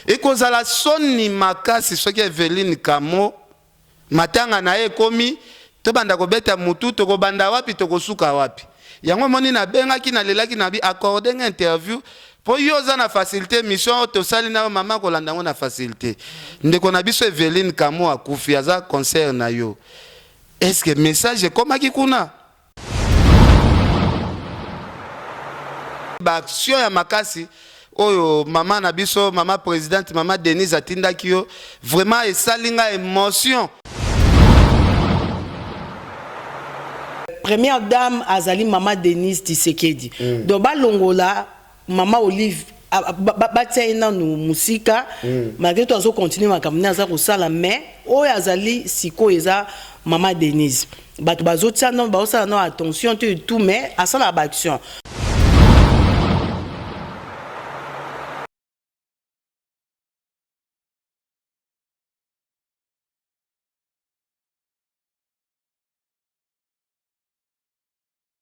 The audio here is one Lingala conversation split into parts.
Et kozala soni makasi soki Evelyne Kamo matanga na ye komi to banda ko beta mutu to ko banda wapi to ko suka wapi. Yango moni na benga ki na lelaki na bi accorder une interview pour yoza na facilité mission to sali na mama ko landa na facilité. Ndeko na biso Evelyne Kamo akufi aza concert na yo. Est-ce que message koma ki kuna? Ba action ya makasi oyo mama na biso mama présidente mama Denise atinda kiyo vraiment esalinga émotion. Première dame azali mama Denise Tshisekedi. Donc ba longola mama Olive batia nous musika malgré tout azo continuer makamina za ko sala mais oyo azali siko eza mama Denise. Bato bazo tia non ba osala non attention tout mais asala ba action.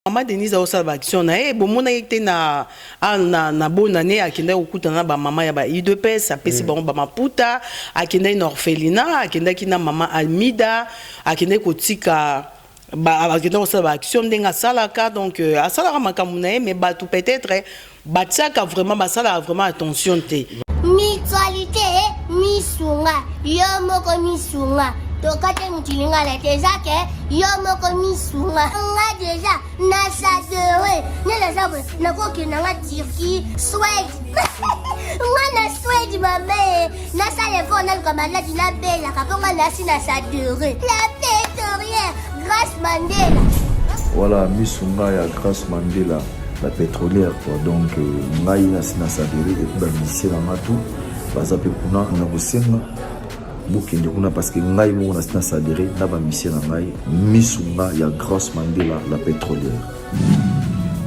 Mama Denise a aussi action na bomona yete na bonne année akenda okutana ba mama ya ba IDPS apesi ba maputa akenda une orphelinat akenda kina mama Almida akenda kotika ba akenda aussi action ndenga salaka donc asala makambo na mais batu peut-être batiaka vraiment basala vraiment attention te mutualité misunga yo moko misunga tokate mutilinga la tezake yo moko misunga nga déjà na sadere ne la sabre na ko ke na Turquie Suède nga na Suède mabe na sale fona comme la dina bella kaponga na sina sadere la pétrolière Grace Mandela. Voilà misunga ya Grace Mandela la pétrolière quoi donc ngai na sina sadere et puis ba misela matu bazape kuna na kosenga bukende kuna parce que ngai mo na sina sadere na ba misela ngai misunga ya Grace Mandela la pétrolière.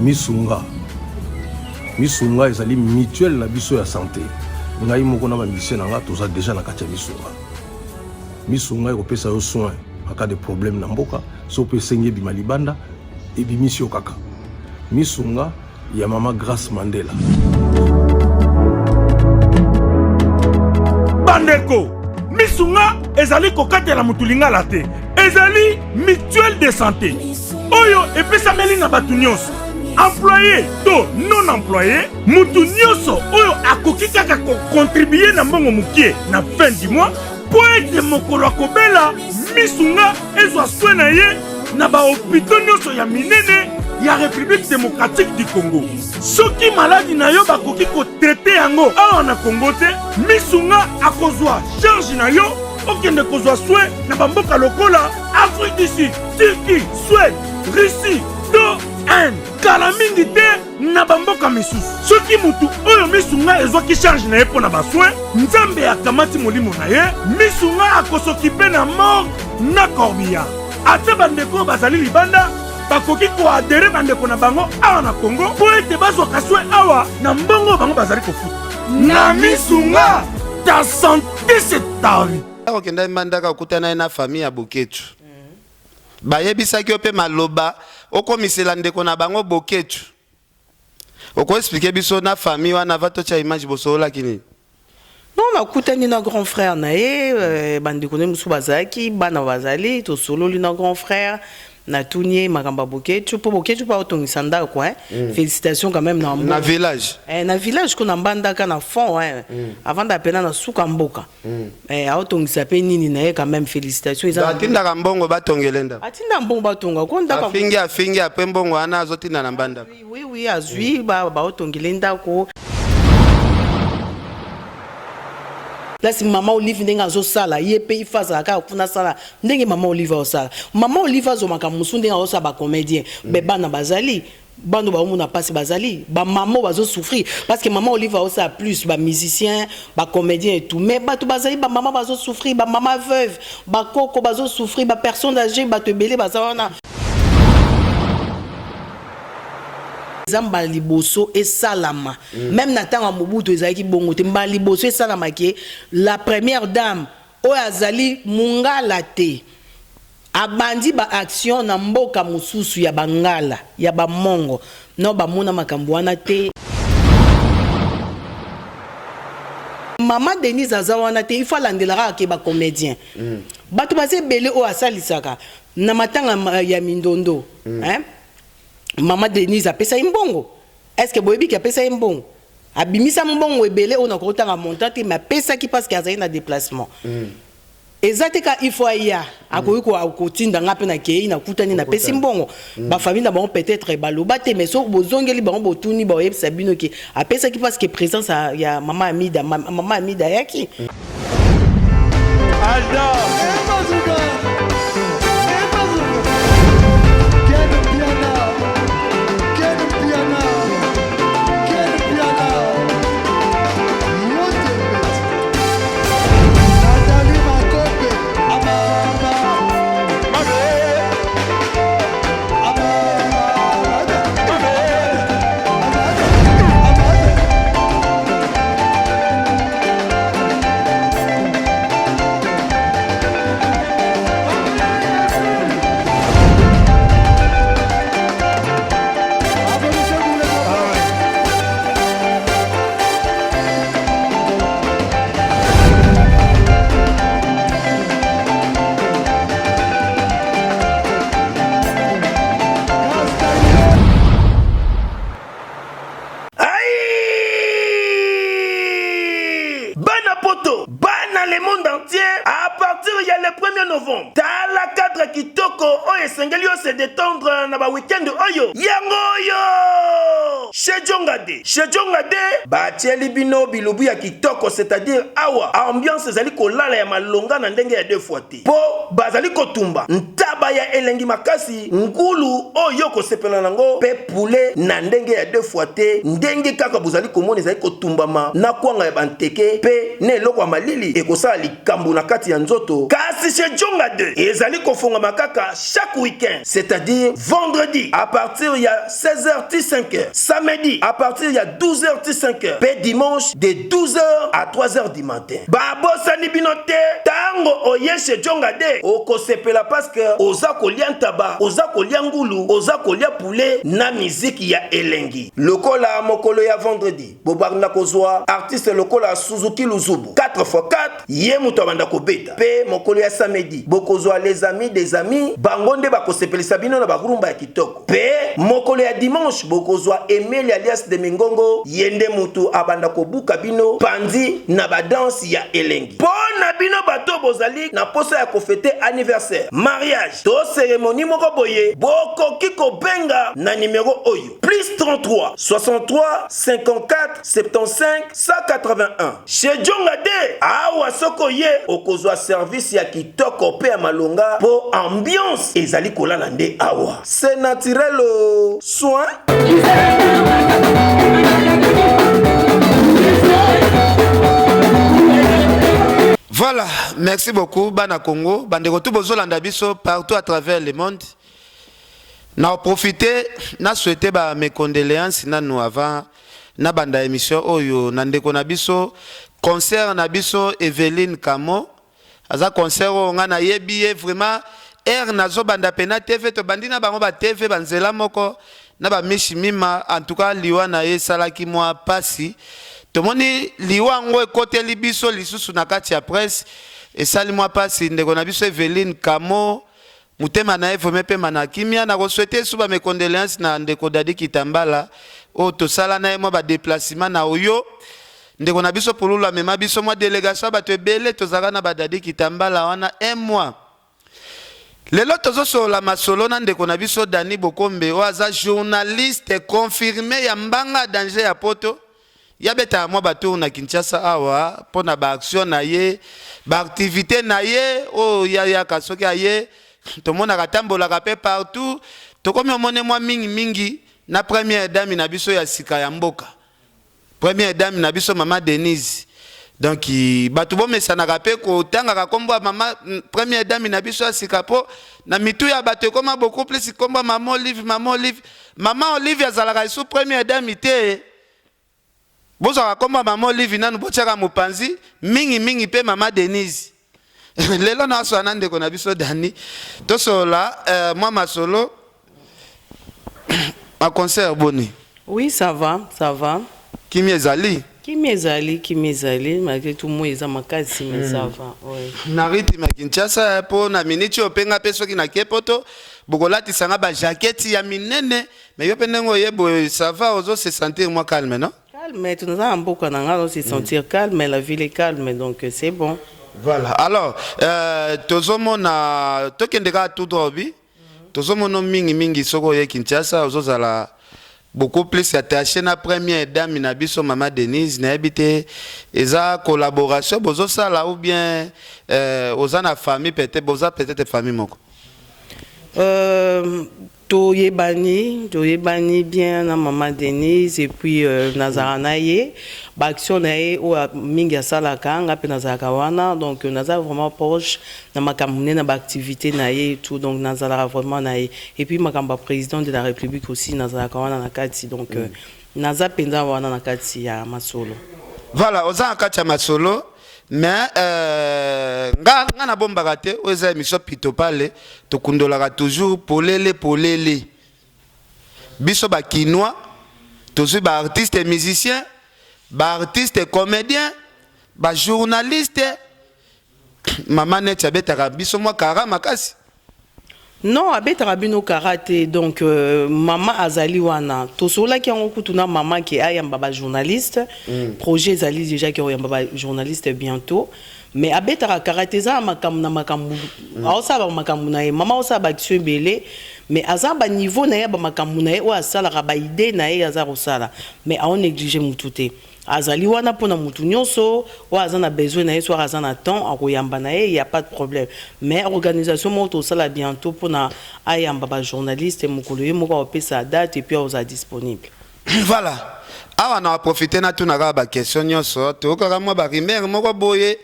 Misunga ezali mutuelle na biso ya santé ngai moko na ba misela nga toza déjà na kati ya misunga ekopesa yo soin en cas de problème na mboka so pe senye bi malibanda et bi mission kaka misunga ya mama Grace Mandela. Bandeko misunga ezali kokatela mutulinga la te ezali mutuelle de santé oyo epesameli na batu nyonso employé to non employé mutu nyonso oyo akoki kaka contribuer na mbongo mukie na fin du mois po ete mokolo akobela misunga ezwa soin na ye na bahôpitaux nyonso ya minene ya République démocratique du Congo. Soki maladi na yo bakoki kotraite yango awa na Congo te misunga akozwa charge na yo okende kozwa soin na bamboka lokola Afrique du Sud, Turquie, Suède, Russie, to Inde. Kala mingi te na bamboka misusu. Soki mutu oyo misunga ezwaki charge na ye mpo na basoin nzambe akamati molimo na ye misunga akosokipe na mort na corbillard. Ate bandeko bazali libanda bakoki koadere bandeko na bango awa na Congo po ete bazwaka soin awa na mbongo bango bazali kofuta na misunga ta santé c'est ta vie. Okenda mandaka okutana na famille ya Boketu bayebisaki ope maloba okomisela ndeko na bango Boketu oko expliquer biso na famille wana vatocha image bosola kini. Non, on a écouté notre grand frère nae bandi koné musu bazaki bana bazali to solo li notre grand frère na tunie makamba Boketu po Boketu pa otongisa ndako félicitations quand même na village na village ko na mbandaka na fond avant d'appeler na suka mboka otongisa pe nini nae quand même félicitations ils atinda kambongo batongelenda atinda mbongo batonga ko ndaka afingi apre mbongo ana azotinda na mbandaka oui azui ba otongelenda ko. Là si maman Olive ndenga zo sala yepe ifaza ka kuna sala ndenge maman Olive o sala maman Olive zo makamusu ndenga o sa ba comédien beba na bazali bando ba omuna passe bazali ba maman bazo souffrir parce que maman Olive o sa plus ba musicien ba comédien et tout mais ba to bazali ba maman bazo souffrir ba maman veuve ba koko bazo souffrir ba personne âgée ba te belé bazana Zamba liboso et salama. Même Nathan Mobutu ezaki bongo te mba liboso et salama qui la première dame o azali mungala te. Abandi ba action na mboka mususu ya bangala ya ba mongo no ba mona makambo wana te. Maman Denise Azawana te il faut landelaka ke ba comédien. Bato basé belé o asalisaka na matanga ya mindondo. Hein? Maman Denise apesa imbongo. Est-ce que boyebi ki apesa imbongo? Abimisa mbongo ebele on a kotanga montante mais apesa ki parce qu'il y a un déplacement. Ezateka il faut ya akoyi ko akotinda ngape na kei na kutani na pesi mbongo ba famille na bon peut-être baloba te mais so bozongeli bango botuni ba yebisa bino ki apesa ki parce que présence ya maman Amida yaki se détendre na ba weekend oyo yango chez Jongade batieli bino bilubu ya kitoko c'est-à-dire awa ambiance zali kolala ya malonga na ndenge ya deux fois te po bazali kotumba ntaba ya elengi makasi ngulu oyo ko sepela nango pe poulet na ndenge ya deux fois te ndenge kaka bozali komona zali kotumbama na kwanga ya banteke pe ne eloko ya malili ekosala likambo na kati ya nzoto kasi chez Jongade ezali kofonga makaka chaque week-end c'est-à-dire vendredi à partir il y a 16h-5h, samedi à partir il y a 12h-5h, puis dimanche de 12h à 3h du matin. Babosani binote tango oye chez Jongade oko sepela parce que oza kolia ntaba, oza kolia ngulu, oza kolia poulet na musique ya elengi. Lokola mokolo ya vendredi, bobarna kozwa artiste lokola Suzuki Luzubu 4x4 ye muto banda kobeta. Pe mokolo ya samedi bokozwa les amis des amis bangonde bakosepelisa bino na barumba ya kitoko. Pe mokolo ya dimanche bokozwa Emile alias de Mingongo yende mutu abanda kobuka bino pandi na ba danse ya elengi. Pona bino bato bozali na posa ya kofete anniversaire, mariage, to cérémonie moko boye bokoki kobenga na numéro oyo +33 63 54 75 181. Chez Jongade awa soko ye okozwa service ya kitoko pe ya malonga po ambiance ezali kolala nde awa. C'est naturel soin. Voilà, merci beaucoup Bana Congo, bandeko tout bozolanda biso partout à travers le monde. Na profiter, na souhaiter ba mes condoléances na nous avant na banda émission oyo na ndeko na biso concert na biso Evelyne Kamo. Aza concert nga na yebi vraiment nazo banda pena TV to bandina bango ba TV banzela moko na ba mishimima en tout cas liwa na ye salaki moi pasi tomoni liwa ngo ekote libiso lisusu na kati ya presse et sali moi pasi ndeko na biso Evelyne Kamo mutema na evome pe manakimia na ko souhaiter suba mes condoléances na ndeko Dadi Kitambala o to sala na mo ba déplacement na oyo ndeko na biso pulula mema biso moi délégation ba to ebele to zaka na ba Dadi Kitambala wana un mois. Lelo tozo la masolo na ndeko na biso Dani Bokombe oaza journaliste confirmé ya mbanga danger ya poto ya beta mo bato na Kinshasa awa pona ba action na ye ba activité na ye o ya kasoki aye to mona katambola ka pe partout to komi omone moi mingi na première dame na biso ya sika ya mboka première dame na biso Maman Denise. Donc batu bomesa na kapé ko tanga ka kombo mama première dame na biso asikapo na mitu ya batu koma beaucoup plus kombo Maman Olive azalaka sous première dame ité bozo ka kombo Maman Olive nanu bochaka mupanzi mingi pe Maman Denise. Lelo na so anande ko na biso Dani to sola moi ma solo à concert boni. Oui, ça va. Kimi ezali Kimezali, malgré tout moi ils ont makasi mais ça va. Ouais. Na rythme Kinshasa po na minute openga peso ki na kepoto bokolati sanga ba jaquette ya minene mais yo penengo yebo ça va ozo se sentir moins calme non? Calme, tu nous as un peu on se sentir calme, la ville est calme donc c'est bon. Voilà. Alors tozomona tokendeka tout droit tozomona mingi soko ye Kinshasa ozozala beaucoup plus attaché na première dame na biso Maman Denise na habité eza collaboration bozo sala ou bien oza na famille peut-être famille moko toyebani bien na Maman Denise et puis nazaranaye ba action nae o mingi asalaka nga pe nazalaka wana donc naza vraiment proche na makamune na ba activité nae et tout donc nazala vraiment nae et puis makamba président de la République aussi nazalaka wana na kati donc naza penza wana na kati ya masolo. Voilà oza na kati ya masolo mais nga na bombaka te oza émission pito pale tokundolaka toujours polele biso ba kinois toujours ba artiste et musicien ba artiste et comédien ba journaliste Maman net abetaka biso mwa kara makasi. Non, abetaka bino karaté donc maman azali wana tosola ki yango kutuna maman qui ayamba ba journaliste projet zali déjà qui oyamba ba journaliste bientôt mais abetaka karaté za makambu na makambu aosaba makambu na ye maman osaba action belé mais azaba niveau na ye ba makambu na ye o asala ka ba idée na ye azaro sala mais a on négliger mututé azali wana pona mutu nyonso o azana besoin na ye soit azana temps akoyamba na ye y a pas de problème mais organisation moto sala bientôt pona ayamba ba journaliste mukolo ye moko opesa date et puis oza disponible. Voilà awa na profiter na tunaka ba question nyonso to kaka mo ba rimer moko boye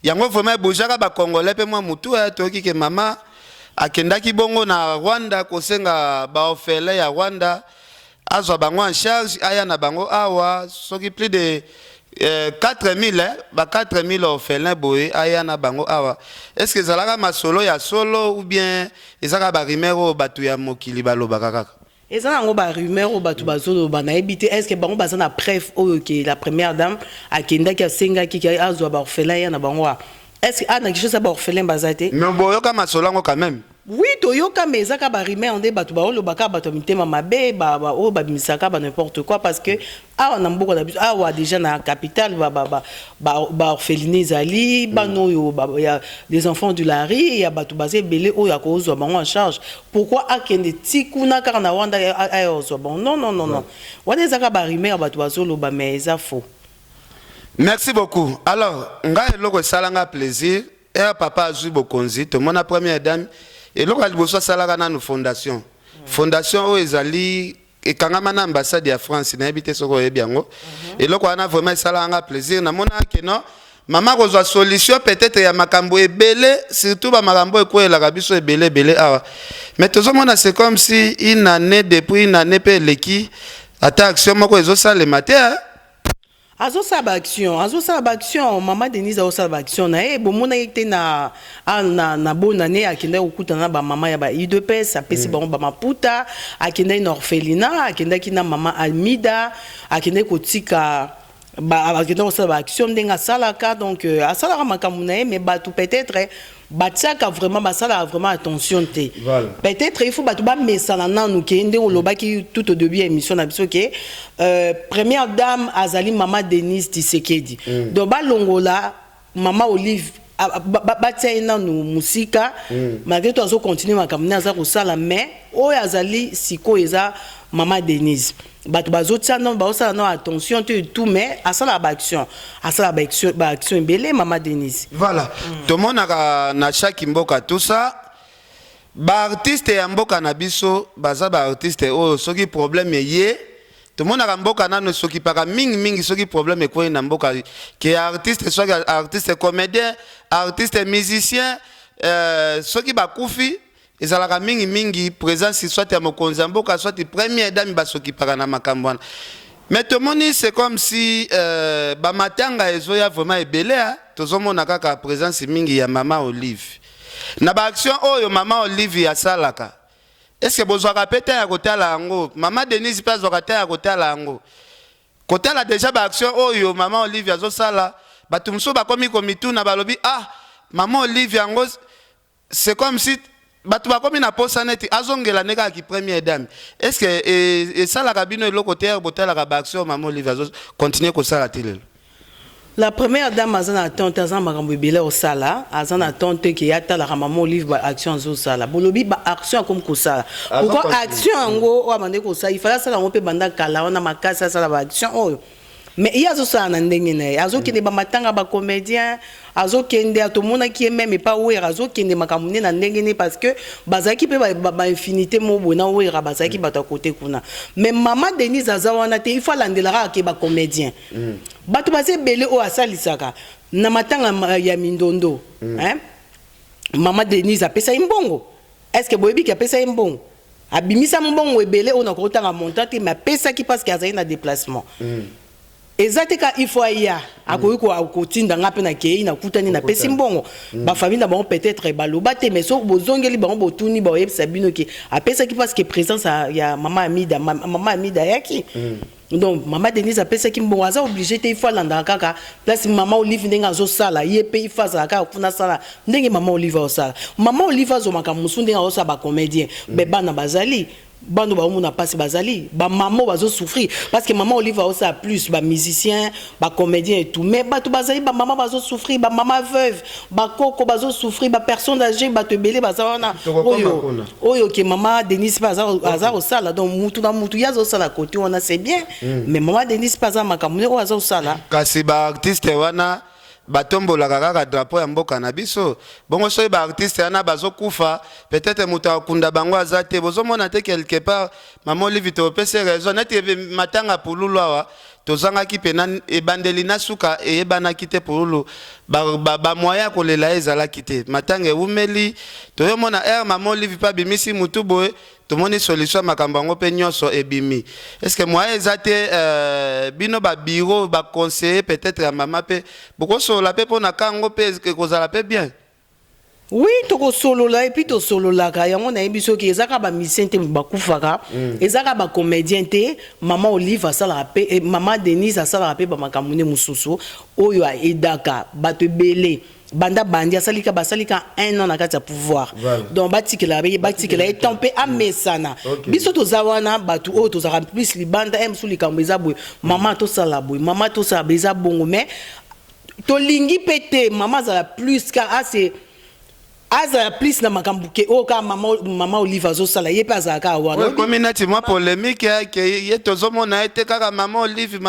yango vraiment bojaka ba congolais pe moi mutu to ki ke mama akendaki bongo na Rwanda kosenga ba orphelin ya Rwanda azwa bango en charge aya na bango awa soki plus de 4000 ba 4000 orphelins boye aya na bango awa est-ce que zalaka masolo ya solo ou bien ezaka ba rimero batu ya mokili balobaka kaka ezana ngo ba rumeur batu bazolo bana ebité est-ce que bango bazana preuve o que la première dame akenda ki asenga ki azwa ba orphelin ya na bango est-ce que ana quelque chose ba orphelin bazate mais boyoka masolo ngo quand même. Oui, toyoka mais ça ba rimé on débat ba lo baka ba to mitema mabe ba o ba misaka ba n'importe quoi parce que on a beaucoup d'habitude déjà na capitale ba orphelinés ali ba no yo il y a des enfants de la rue il y a batu basé belé o ya ko zo bango en charge pourquoi akende tikuna car na wanda ayo zo bon non wana zaka ba rimé ba to bazolo ba mais ça faux. Merci beaucoup. Alors nga eloko salanga plaisir et papa azui bokonzi to mona première dame et là, il y a une fondation. Fondation où ezali et quand on a ambassade de France, n'a habité ce qu'on bien. Et là, on a vraiment ça un plaisir. Na mona que non, maman reçoit solution peut-être ya makambo ebele, surtout ba makambo eko la kabiso ebele awa. Mais tout le monde c'est comme si une année depuis une année pe leki ata action moko ezo ça le matin. Azo sa action Maman Denise azo sa action na e bomona yete na bonne année akenda okuta na ba maman ya ba IDPS apesi bango ba maputa akenda na orphelinat akenda kina maman Almida akenda kotika ba akenda sa action ndenga salaka donc asala makambu na e mais ba tout peut-être batiaka vraiment basala vraiment attention te voilà. Peut-être il faut batuba mesala nanu ke nde olobaki tout au début émission na biso ke première dame azali Maman Denise Tshisekedi donc balongola Maman Olive batia nanu musika malgré tout azo continuer makamuna za kosala mais oyo azali siko eza Maman Denise batu bazotia non baosala non attention tout mais asala ba action belé Maman Denise voilà tout le monde na chaque mboka tout ça ba artiste ya mboka na biso baza ba artiste o soki problème yé tout le monde a mboka na no soki para mingi soki problème ko na mboka que artiste soki artiste comédien artiste musicien soki ba kufi ezalaka mingi présence soit ya mokonzi mboka soit première dame basoki para na makambo wana mais tout le monde c'est comme si ba matanga ezoya vraiment ebele tozomona kaka présence mingi ya Maman Olive na ba action oyo Maman Olive ya salaka est-ce que bozwaka pete ya kotala yango Maman Denise pas zwaka te ya kotala yango kotala déjà ba action oyo maman Olivia zo sala bato muso bakomi komituna balobi ah maman Olivia ngo c'est comme si bato bakomi na posa neti azongela neka ki première dame. Est-ce que et ça la cabine le côté botala ka ba action maman Olivia zo continuer ko sala télé. La première dame azana tante azana makambo ebele au sala azana tante qui ata la maman Olivia action zo sala bolobi ba action comme ko sala pourquoi action ngo o amande ko sala il fallait sala on peut banda kala on a makasa sala ba action oh mais il y a ça na ndenge na azo kende ba matanga ba comédien azo kende atomona qui est même pas oué azo kende makamune na ndenge ne parce que bazaki pe ba infinité mo bona oué bazaki ba ta côté kuna mais maman Denise azawana te il faut landelaka ke ba comédien bato base belé o asalisaka na matanga ya mindondo hein maman Denise apesa imbongo est-ce que boyebi ki apesa imbongo abimisa mbongo ebele ona ko tanga montante mais apesa ki parce que azali na déplacement ezateka il faut ya akoyi ko tinda ngape na kei na kutani na pesi mbongo ba famille na bon peut-être baloba te mais so bozongeli bango botuni ba yebisa bino ki apesa ki parce que présence ya maman Amida yaki donc maman Denise apesa ki mbongo aza obligé te il faut landa kaka place maman Olive ndenga zo sala yepe ifaza kaka kuna sala ndenge maman Olive o sala maman Olive zo makamusu ndenga o sala ba comédien beba na bazali bando ba omuna passe bazali ba maman bazo souffrir parce que maman Olive aussi a plus ba musicien ba comédien et tout mais bato bazali ba maman bazo souffrir ba maman veuve ba koko bazo souffrir ba personne âgée ba te belé bazana oyo que maman Denise Paza au sala donc mutu na mutu yazo sala côté on a c'est bien mais maman Denise Paza makamune o azo sala kasi ba artiste wana batombola kaka drapeau ya mboka na biso bongo soy ba artiste ana bazokufa peut-être muta kunda bango azate bozomona te quelque part maman Olive to pese raison neti matanga pululu awa tozanga ki pena ebandeli na suka eyebana kite pululu ba moya kolela ezala kite matanga umeli toyomona maman Olive pa bimisi mutu boye tomoni solution makambo ngo pe nyonso ebimi est-ce que moi ezate bino ba bureau ba conseiller peut-être ya mama pe boko so la pe pona kango pe que kozala pe bien oui toko solo la et puis to solo la ka yango na biso ki ezaka ba misente ba kufaka ezaka ba comédien te maman Olive asala pe maman Denise asala pe ba makamune mususu oyo a edaka ba te belé banda bandi asalika basalika 1 an na kati ya pouvoir donc batikela etant pe amesana biso tozawana batu o tozaka plus libanda emsu likambo eza boye mama tosala boye mama tosala beza bongo mais tolingi pete mama azala plus ka assez azala plus na makambo ke o ka mama Olive azosala ye pe azalaka wana comme nati moi polémique ke ye tozomona ete kaka mama Olive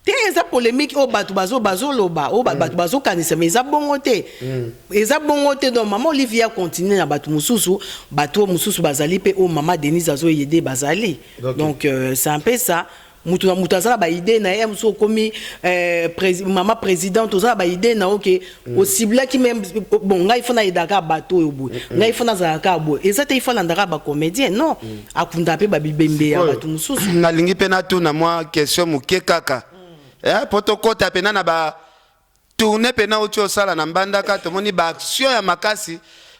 te eza polémique o bato bazoloba o bato bazokanisa mais eza bongo te donc maman Olive ya continue na bato mususu bazali pe o mama Denise azoyede bazali donc c'est un peu ça mutu na mutu azala ba idée na ye muso komi maman présidente ozala ba idée na OK au cible qui même bon ngai fona idaka bato obo ngai fona zalaka bo eza te ifala ndaka ba comédien non akunda pe ba bibembe ya bato mususu na lingi pe na tu na moi question muke kaka potokota pena na ba tourner pena ocho sala na mbandaka tomoni ba action ya makasi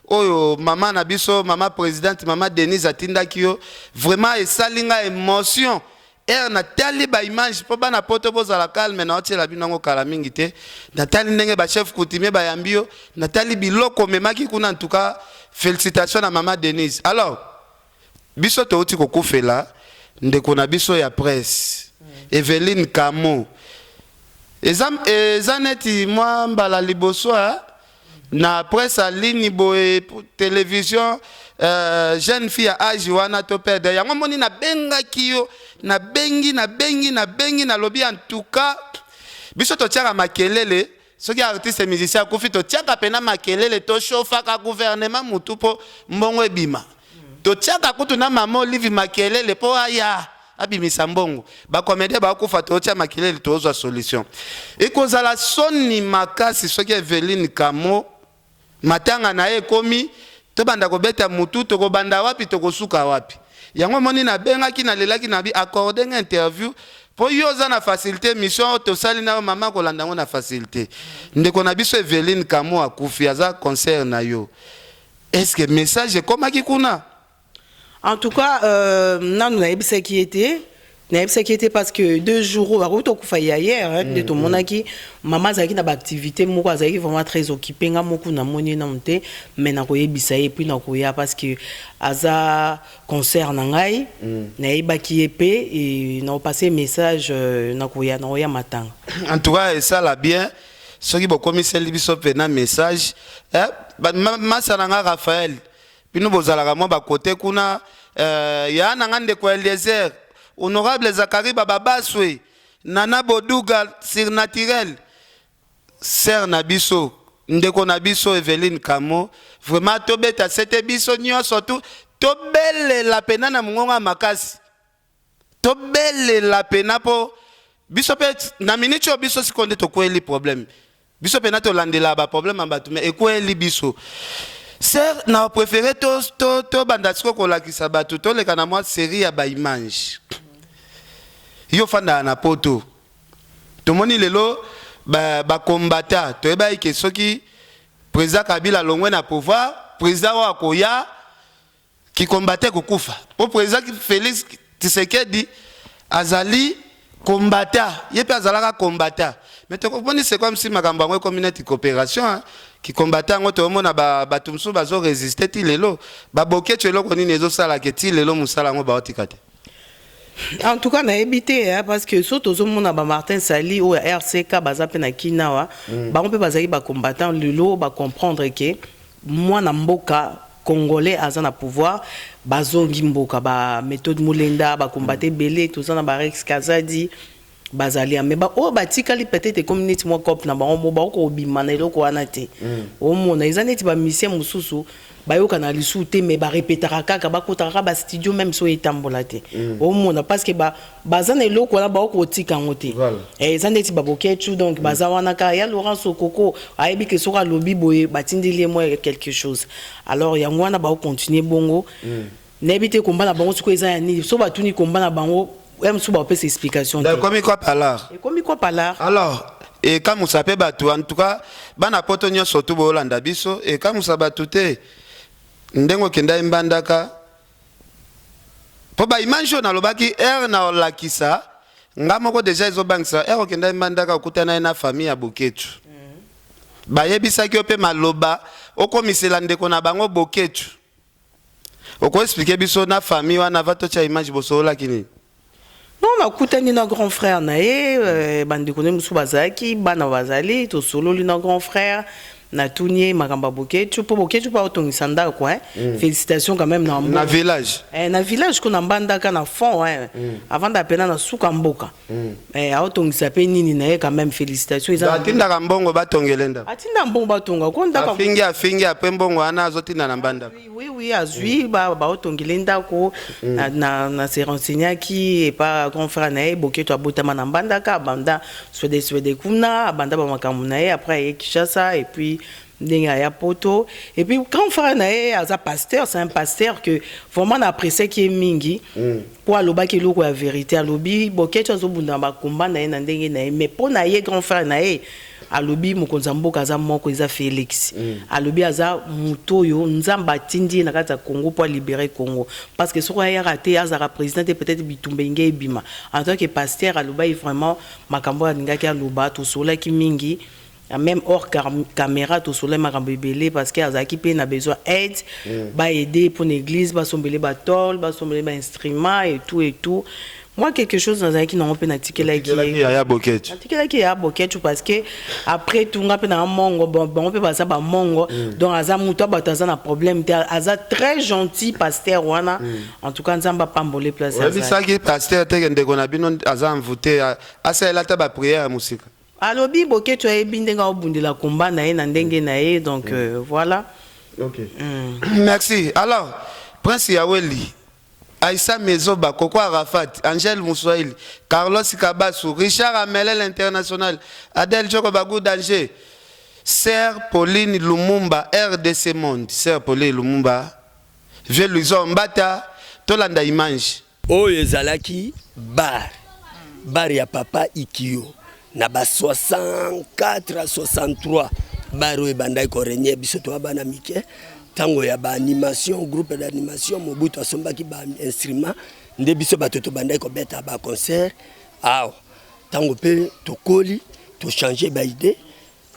oyo mama na biso mama présidente mama Denise atindaki yo vraiment esalinga émotion na tali ba image po bana poto bozala calme na otela binango kala mingi te na tali ndenge ba chef coutumier ba yambio na tali biloko memaki kuna en tout cas félicitations na mama Denise. Alors biso to uti kokufela ndeko na biso ya presse Evelyne Kamo ezaneti moi mbala liboso na presse en ligne boye télévision jeune fille à âge wana to perdre yango moni na benga kiyo na bengi na lobby en tout cas biso to tiaka makelele soki artiste musicien kufi to tiaka pena makelele to chauffa ka gouvernement mutu po mbongo ebima to tiaka kutu na mama Olive makelele po aya abimisa mbongo ba comédien ba kufa to tia makelele to ozwa solution ekozala soni makasi soki Evelyne Kamo matanga na ye komi to banda ko beta mutu to ko banda wapi to ko suka wapi yango moni na benga ki na lelaki na bi accorder une interview po yoza na facilité mission to sali na mama ko landa na facilité ndeko na biso Evelyne Kamo akufi aza concert na yo est-ce que message komaki kuna en tout cas nanu na ebisa qui était n'a pas inquiété parce que 2 jours à route au coup hier de tout monde qui maman zaki na ba activité moko azaki vraiment très occupé nga moko na moni na monté mais na ko yebisa et puis na ko ya parce que aza concert na ngai na yebaki epé et na passer message na ko ya matanga en tout cas ça la bien ce qui beaucoup miseli biso pena message masananga Raphaël puis nous bozalaka mo ba côté kuna ya na ngande ko Eliezer honorable Zakari Bababaswe Nana Boduga surnaturel Ser Nabiso ndeko Nabiso Evelyne Kamo vraiment tobeta c'était biso nyo surtout tobele la pena na mungonga makasi tobele la pena po biso pe na minute biso sikonde to kweli problème biso pena to landela ba problème ambatu mais ekweli biso Ser na préféré to bandatiko ko lakisa batu to le kana moi série ya ba image yo fanda na poto tomoni lelo ba combattant to eba ke soki président Kabila longwe na pouvoir président wa koya qui combattait kokufa pour président Félix Tshisekedi azali combattant yepe azalaka combattant mais to componi c'est comme si makambo ngwe community coopération qui combattant ngoto mona ba tumsu bazo résister ti lelo ba boke tshelo koni nezo sala ke ti lelo musala ngo ba otikate. En tout cas, on a évité parce que surtout au monde Martin Sali ou RCK bazape na Kinawa, on peut bazaï ba combattant lelo ba comprendre que moi na mboka congolais azana pouvoir bazongi mboka ba méthode Mulenda ba combattre belé tout ça na ba Rex Kazadi bazali mais ba o batikali peut-être community mo cop na ba mo ba ko bimana eloko wana te o mona izaneti ba mission mususu bayoka na lisuté mais ba répétera kaka ba kotaka ba studio même so etambola te o mona parce que bazana eloko wana ba ko tika ngote izaneti ba boketu donc bazawana ka ya Laurent Sokoko ayebi ke soka lobi boye batindeli moi quelque chose alors ya ngwana ba continuer bongo n'habite combat na bango siko ezaya ni so ba tuni combat na bango même sous ba pese explication comme quoi parlar comme quoi parlar alors et quand vous savez batu en tout cas bana poto nyo surtout bo landa biso et quand vous savez tout ndengo kenda imbandaka po ba image na lobaki na olakisa ngamoko déjà izo banksa kenda imbandaka okutana na famille ya Boketu ba yebisa ki ope maloba okomisela ndeko na bango Boketu oko expliquer biso na famille wana vato cha image bosola kini. Non, on a écouté notre grand frère nae, bande connaît musu bazaki, bana bazali, to solo li notre grand frère. Na tourné Makamba Boketu pour Boketu pas autant sanda quoi félicitations quand même na village na village qu'on embanda kana fond avant d'appeler na suka mboka autant s'appelle nini na quand même félicitations ils atinda kambongo batongelenda atinda mbongo batonga konda afingi apembongo ana azotinda na mbanda oui azui ba otongelenda ko na se renseigner qui et pas grand frère na Boketu abotama na mbanda ka banda swede kuna banda ba makambo na après Kinshasa et puis ya poto et puis quand frère nae aza pasteur c'est un pasteur que vraiment apprécié qui est mingi pour aloba ki loko ya vérité alobi Boketu azobunda ba komba na na ndenge na mais pour nae grand frère nae alobi mokonza mboka aza moko eza Félix alobi aza mutoyo nzamba tindi na kata Congo pour libérer Congo parce que soko ya raté azara président peut-être bitumbe ngé bima en tant que pasteur aloba vraiment makambo alinga ki aloba to sola ki mingi même hors caméra tout sur les marabébélé parce que azaki pe na besoin aide ba aider pour l'église ba sombele ba tol ba sombele ba instrument et tout moi quelque chose dans azaki na pe na tikela ki ya Boketu tikela ki ya Boketu parce que après tout nga pe na mongo bon pe ba ça ba mongo donc aza muto ba taza na problème aza très gentil pasteur wana en tout cas nzamba pambolé place aza ça qui pasteur te ndeko na bino aza envoûté asa elata ba prière musika alobi Boketu ayebi ndenga obundela komba na ye na ndenge na ye donc voilà. OK. Merci. Alors Prince Yaweli Aïssa Mezoba Koko Arafat Angèle Moussoaili Carlos Kabassou Richard Amelel International Adèle Joko Bagou d'Alger Sœur Pauline Lumumba RDC Monde Sœur Pauline Lumumba Vieux Louison Mbata Tolanda Image oyo ezalaki bar ya papa Ikio na ba 64 à 63 baro ebandai ko renye biso to bana mike tango ya ba animation groupe d'animation Mobutu asombaki ba instrument nde biso bato tobandaki kobeta ba concert awa ntango mpe tokoli tochange baide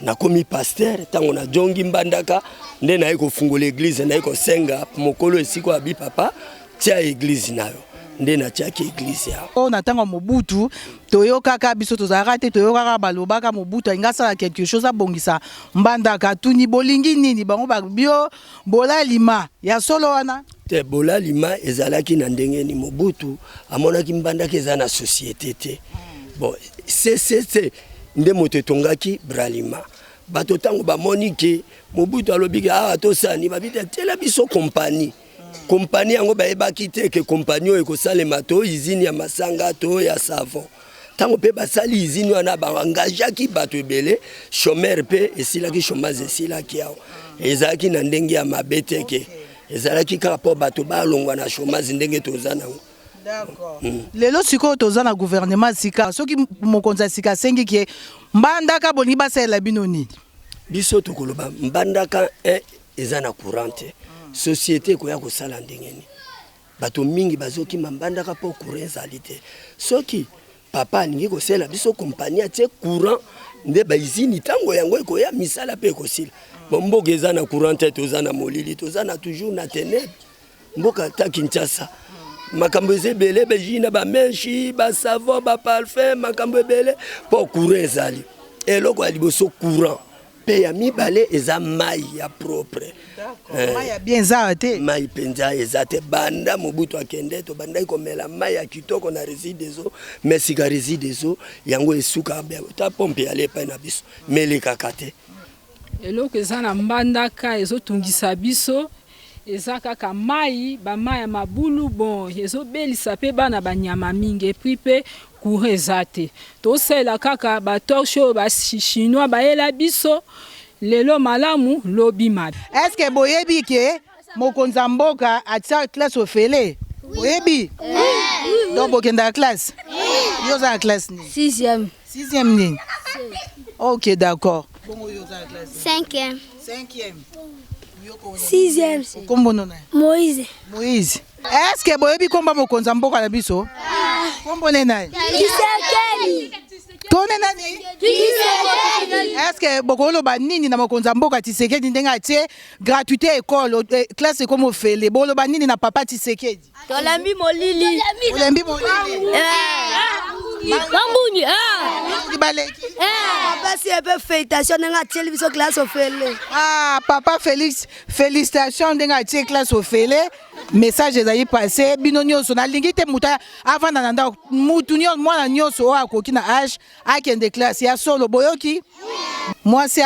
nakomi pasteur ntango najongi mbandaka nde naye kofungola eglize naye kosenga mokolo esiko abi papa tia eglize nayo nde natiaki eglize yawo na ntango Mobutu toyokaka biso tozalaka te toyokaka balobaka Mobutu alingi asala quelque chose abongisa mbandaka tuni bolingi nini bango babio bolalima ya solo wana te bolalima ezalaki na ndenge ni Mobutu amonaki mbandaka eza na société te bon c'est nde moto etongaki bralima bato tango bamoni ke Mobutu alobiki awa tosani babita tela biso kompani kompani yango bayebaki te ke kompani oyo ekosalema to izini ya masanga to ya savon tango mpe basali izini wana baengajaki bato ebele chômeur mpe esilaki chômage esilaki awa ezalaki na ndenge ya mabe te ke ezalaki kaka mpo bato balongwa na chômage ndenge toza nango. D'accord. Lelo sikoyo toza na gouvernement sika soki mokonzi ya sika asengi ke mbandaka bolingi basalela bino nini biso tokoloba mbandaka eza na courant te société ekoya kosala ndenge nini bato mingi bazokima mbandaka mpo courant ezali te soki papa alingi kosala biso kompani atie courant nde baizini ntango yango ekoya misala mpe ekosila mboka eza na courant te toza na molili toza na toujours na ténèbre mboka ta Kinshasa makambo ezebele bejina bameshi basavo baparfum makambo ebele mpo courant ezali eloko ya liboso courant mpe ya mibale eza mai ya propre mai ya bien eza te mai mpenza eza te banda Mobutu akende tobandaki komela mai ya kitoko na résides eaux mais sika résides eaux yango esuka ta pompe ya lepai na biso melekaka te eloko eza na mbandaka ezotungisa biso eza kaka mai bamai ya mabulu bon ezobelisa mpe bana banyama mingi epui mpe courant eza te tosala kaka batorche oyo bachinois bayela biso lelo malamu lobi mabe. Est-ce boyebi ke mokonzi ya mboka atia classe ofele boyebi donc bokenda classe yo oza na classe nini 6e nini ok d'accord 5e 6e kombo nona Moïse est-ce que boyebi komba mokonzi ya mboka na biso kombo nena tone nani est-ce que bokoloba nini na mokonzi ya mboka Tshisekedi ndenge atie gratuité école classe ekomo ofele boloba nini na papa Tshisekedi tolembi molili Bambuni papa si ebe félicitation ndenge atie biso classe ofele papa félicitation ndenge atie classe ofele message ezali passé bino nyonso nalingi te muta avanda na ndako mutu nyonso mwana nyonso oyo akoki na age akende classe ya solo boyoki mwasi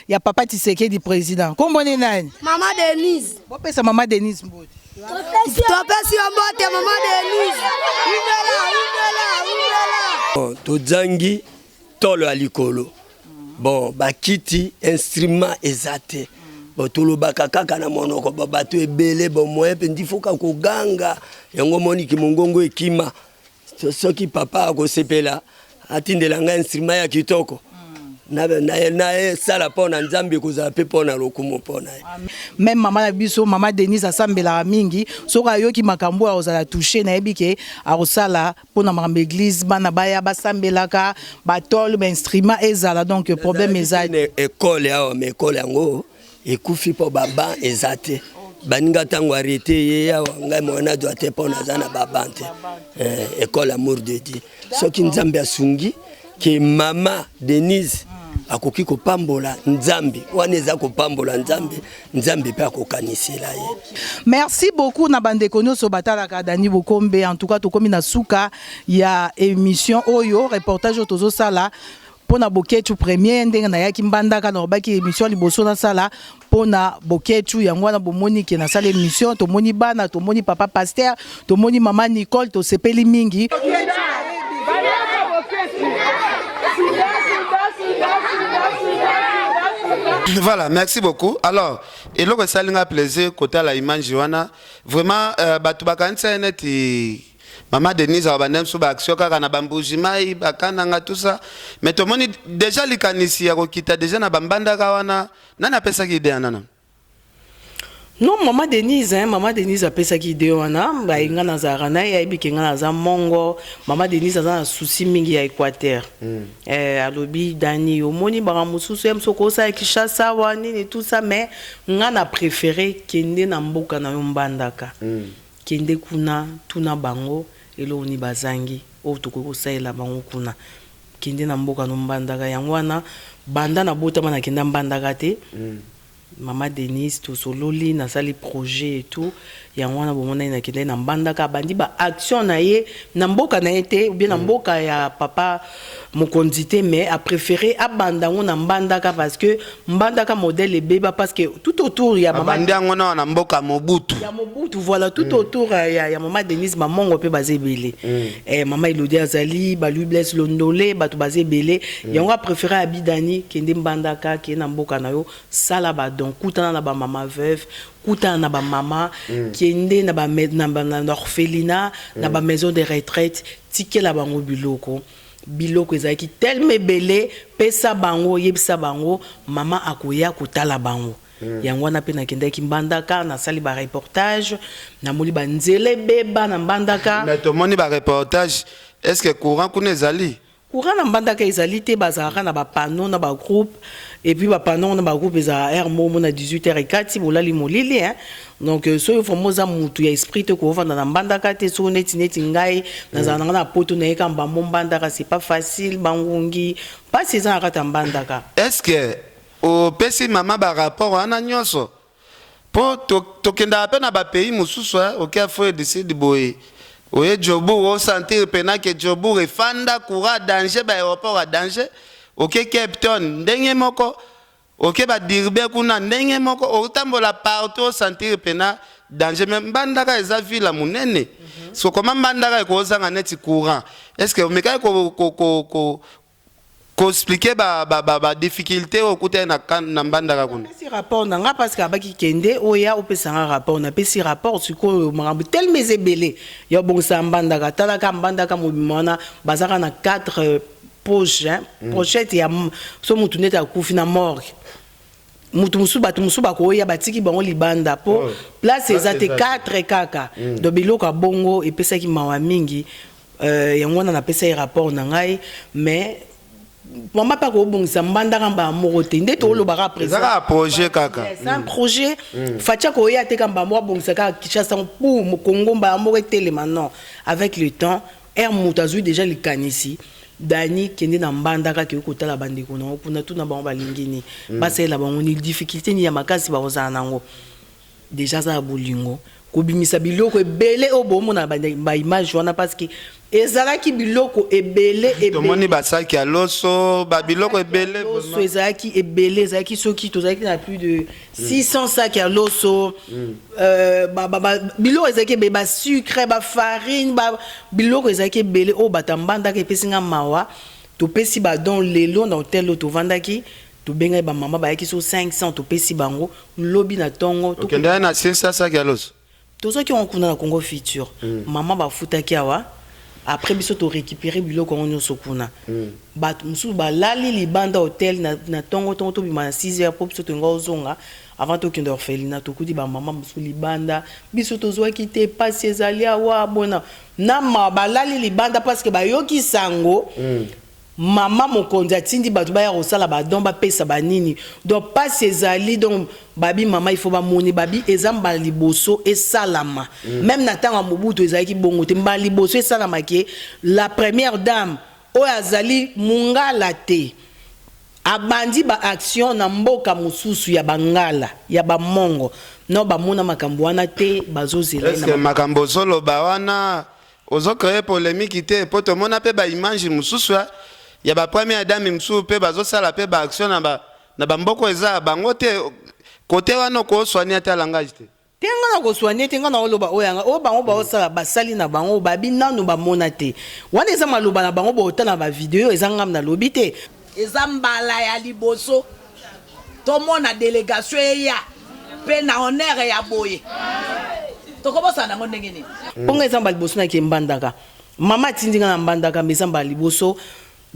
ya papa Tshisekedi président kombo ni nani Mama Denise bopesa mama Denise mboti topesi yo mbote Mama Denise bon tozangi tolo ya likolo bon bakiti instrument eza te bon tolobaka kaka na monoko bato ebele bon moye mpe ndifoka koganga yango moniki mongongo ekima soki papa akosepela atindela ngai instrument ya kitoko na sala pona nzambe kozala pe pona lokumu pona même mama na biso mama Denise asambela mingi soka ayoki makambo ozala toucher na yebike akosala pona makambo église bana baya basambelaka batol ba instrument ezala donc problème ezali école ya mais école yango ekufi po baba ezate baninga tango arrêté ye ya ngai mwana doit te pona zana babante école amour de Dieu soki nzambe asungi ke mama Denise akoki kopambola nzambe wana eza kopambola nzambe pe akokanisela ye. Merci beaucoup na bandeko nyonso batalaka Dani Bokombe en tout cas tokomi na suka ya émission oyo reportage tozo sala pona boketu premier ndenge na yaki mbandaka na obaki émission liboso na sala pona boketu yango na bomoni ke na sala émission tomoni bana tomoni papa pasteur tomoni mama Nicole to sepeli mingi. Voilà, merci beaucoup. Alors, et là, ça a plaisir côté la image wana. Vraiment, batubakanisa neti Maman Denise a bandem sous action car na bambujimai bakana tout ça. Mais tout le monde déjà les kanisi ya kokita déjà na bambanda kawana nana pesa ki idea nana. Non, maman Denise a pensé qu'il était wana, bah inga na zarana ya ibiki nga na za mongo. Maman Denise a un souci mingi à Équateur. Alobi Dani omoni ba mususu em sokosa Kinshasa wani et tout ça mais nga na préféré kende na mboka na yombandaka. Kende kuna tuna bango elo ni bazangi o toko saela bango kuna. Kende na mboka no mbandaka yangwana banda na botama na kenda mbandaka te. Maman Denise to sololi na sali projet et tout ya mwana bomona ina kende na mbandaka bandi ba action na ye na mboka na été ou bien na mboka ya papa mokondité mais a préféré abandango na mbandaka parce que mbandaka modèle et beba parce que tout autour ya maman abandango na mboka Mobutu ya Mobutu voilà tout autour ya maman Denise mamongo pe bazebele maman Elodie Azali ba lui blesse londolé batu bazebele ya on a préféré abidani kende mbandaka ke na mboka na yo sala ba donc kutana na ba maman veuve kutana na ba mama kende na ba na orphelinat na ba maison de retraite tikela bango biloko ezaki tellement belé pesa bango yebisa bango mama akoya kotala bango yango wana pe nakendaki mbandaka na sali ba reportage na moli ba nzele beba na mbandaka mais to moni ba reportage est-ce que courant kuna ezali courant na mbandaka ezali te bazalaka na ba panneau na ba groupe et puis ba panneau na ba groupe eza momo na 18h04 bolali molili hein donc so yo famosa mutu ya esprit te ko vanda na mbandaka te so neti ngai na zananga na poto na yeka mbambo mbandaka c'est pas facile bangungi pas ces ans akata mbandaka est-ce que au pesi mama ba rapport wana nyonso po to kenda pe na ba pays mususu OK faut décider boye oye jobu o sentir pena que jobu refanda coura danger ba aéroport a danger OK Cape Town ndenge moko OK ba dirbe kuna ndenge moko otambola partout sentir pena danger même bandaka eza ville munene so comment bandaka ko zanga neti courant est-ce que meka ko expliquer ba difficulté au côté na mbandaka kuna si rapport nanga parce que abaki kende oya opesanga rapport na pesi rapport siko marambo tel mezebele ya bonsa mbandaka talaka mbandaka mobimana bazaka na 4 poche pochette ya so mutu neta kufi na morgue mutu musuba ko ya batiki bango libanda po place ezate 4 kaka do biloko bongo epesaki mawa mingi yango na pesa rapport na ngai mais maman pas ko bongisa mbandaka mba morote ndeto lo baka présent ça projet kaka c'est un projet fatia ko ya te kamba mo bongisa ka Kinshasa pour mo Congo mba mo tele maintenant avec le temps mutazu déjà le kanisi Dani kende na mbandaka ke kotala bandeko na kuna tuna bango balingini basela bango ni difficulté ni ya makasi ba ozana nango déjà ça bolingo ko bimisa biloko ebele obomo na ba image wana parce que ezalaki biloko ebele to moni basaki aloso ba biloko ebele so ezalaki ebele ezalaki soki tozalaki na plus de 600 sacs à loso biloko ezalaki be ba sucre ba farine ba biloko ezalaki ebele o batambanda ke pesinga mawa to pesi ba don lelo na hotel to vandaki to benga ba mama ba yaki so 500 to pesi bango lobi na tongo to kenda na 500 sacs à loso tozoki on kuna na Congo Futur mama ba futaki awa après biso to récupérer biloko on nyonso kuna bat musu ba lali libanda hotel na tongo to bima 6h pop so to ngozonga avant to kende orphelinat to kudi ba mama musu libanda biso to zwa kite passe ezali awa bona na ba lali libanda parce que ba yoki sango mama mokonzi atindi batu ba ya rosala ba don ba pesa ba nini donc pas ezali donc babi mama il faut ba moni babi ezamba liboso et salama même na tanga Mobutu ezali bongo te mba liboso et salama ke la première dame o azali mungala te abandi ba action na mboka mususu ya bangala ya ba mongo no ba mona makambo wana te bazozela na est-ce que makambo solo ba wana ozo créer polémique te po to mona pe ba image mususu ya ba première dame mususu pe bazosala pe ba action na ba mboko eza bango te côté wana ko soigner ta langage te tenga na ko soigner tenga na oloba oyanga o bango ba osala basali na bango babi nanu ba mona te wana eza maloba na bango bota na ba video eza ngam na lobi te eza mbala ya liboso to mona délégation ya pe na honneur ya boye to ko bosa na ngonde ngini ponga eza mbala liboso na ke mbandaka mama tindinga na mbandaka meza mbala liboso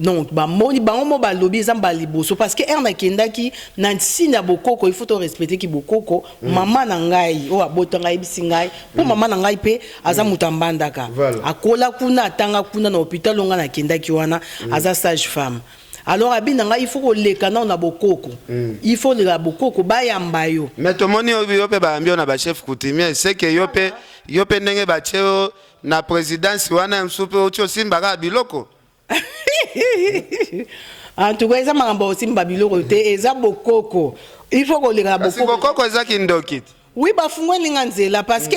donc bamoni bango mo balobi eza baliboso parce que er nakendaki na ntina bokoko il faut to respecter ki bokoko mama na ngai o abota ngai bisi ngai po mama na ngai pe aza mutambandaka akola kuna atanga kuna na hôpital longa nakendaki wana aza sage femme. Alors abina ngai il faut ko leka na bokoko il faut le bokoko bayamba yo mais to moni yo pe ba ambio na ba chef coutumier c'est que yo pe ndenge ba cheo na présidence wana msupe ocho simba ka biloko. En tout cas, eza makambo aussi mbabiloko te eza bokoko. Il faut ko leka bokoko. Bokoko eza kindokit. Oui, bafungwa linga nzela parce que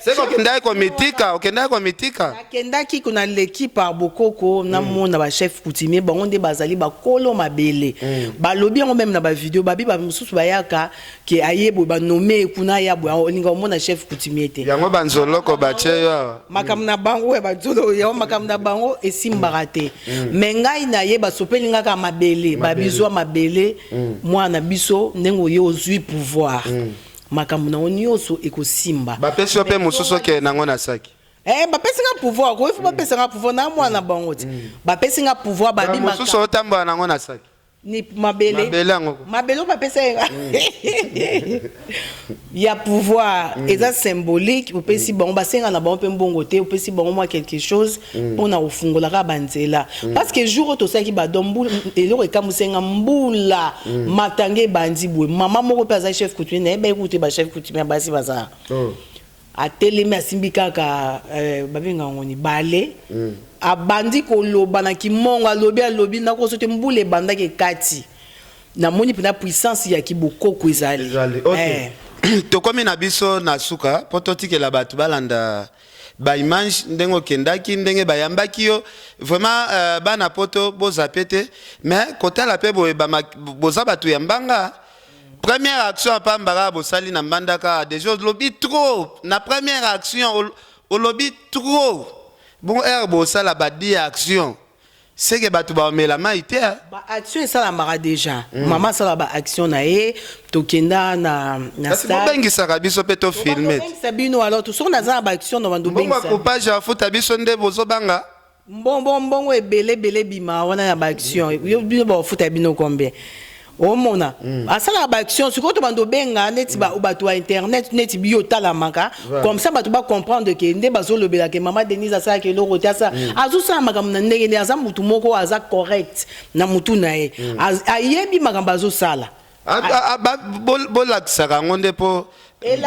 c'est ko kenda ko mitika. Kenda ki kuna l'équipe par bokoko na mona ba chef coutumier bango nde bazali ba kolo mabele. Ba lobi ngo même na ba vidéo babi ba mususu bayaka ke ayebo ba nommer kuna ya bo linga mona chef coutumier te. Yango banzolo ko ba cheyo. Makamna bango ba zolo ya makamna bango esimbaka te. Mais ngai na ye ba sopelinga ka mabele ba bizwa mabele mwana biso ndengo yo ozui pouvoir. Makambo na onyoso ekosimba bapesi pe mususu ke nango na saki bapesi nga pouvoir ko ifu bapesi nga pouvoir na mwana bango ti bapesi nga pouvoir babi makambo mususu otamba nango na saki ni mabele mabele bapesi nga ya pouvoir eza symbolique opesi bango basenga na bango pe mbongo te opesi bango moi quelque chose pona ofungola ka banzela parce que jour to saki ba dombu eloko ekamusenga mbula matange bandi bwe mama moko pe aza chef coutumier na ba écouter ba chef coutumier basi baza atelemi asimbi kaka babenga ngoni bale abandi koloba na kimongo alobi na ko sote mbule bandaki kati na moni pena puissance ya kibokoko ezali okay. Tokomi na biso na suka pototikela batu balanda ba image ndengo kendaki ndenge bayambaki yo vraiment bana poto boza pete mais kotala pe boza batu yambanga. Première action à Pambara bosali na mbandaka déjà lobby trop na première action au lobby trop bon herbo ça la badi action c'est que batu ba mela maite ba action ça la mara déjà maman ça la ba action na e to kenda na stade bengi saka biso pe to filmer sabino alors tout son na za ba action no bandu bengi ça bon coupage à futa biso nde bozo banga bon ebele bima wana na ba action yo ba futa bino combien omona asala ba action ce que bando benga net ba bato internet net biota maka comme ça bato ba comprendre que nde bazolo bela que maman Denise asala que loko tasa azusa makam na ndenge ne aza mutu moko aza correct na mutu na ye ayebi makam bazosala bolakisaka ngonde po